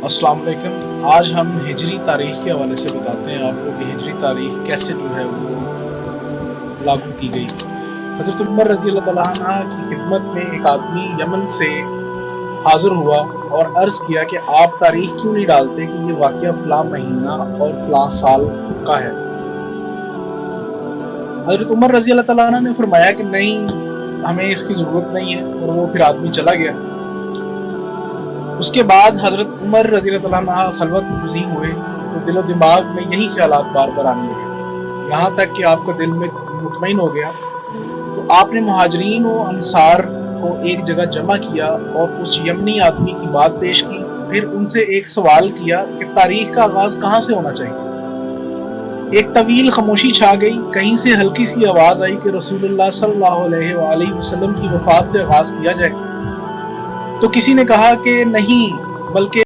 السلام علیکم۔ آج ہم ہجری تاریخ کے حوالے سے بتاتے ہیں آپ کو کہ ہجری تاریخ کیسے جو ہے وہ لاگو کی گئی۔ حضرت عمر رضی اللہ تعالیٰ عنہ کی خدمت میں ایک آدمی یمن سے حاضر ہوا اور عرض کیا کہ آپ تاریخ کیوں نہیں ڈالتے کہ یہ واقعہ فلاں مہینہ اور فلاں سال کا ہے۔ حضرت عمر رضی اللہ تعالیٰ عنہ نے فرمایا کہ نہیں، ہمیں اس کی ضرورت نہیں ہے، اور وہ پھر آدمی چلا گیا۔ اس کے بعد حضرت عمر رضی اللہ تعالیٰ عنہ خلوت میں گزین ہوئے تو دل و دماغ میں یہی خیالات بار بار آنے لگے، یہاں تک کہ آپ کا دل میں مطمئن ہو گیا۔ تو آپ نے مہاجرین و انصار کو ایک جگہ جمع کیا اور اس یمنی آدمی کی بات پیش کی، پھر ان سے ایک سوال کیا کہ تاریخ کا آغاز کہاں سے ہونا چاہیے۔ ایک طویل خاموشی چھا گئی، کہیں سے ہلکی سی آواز آئی کہ رسول اللہ صلی اللہ علیہ وآلہ وسلم کی وفات سے آغاز کیا جائے۔ تو کسی نے کہا کہ نہیں، بلکہ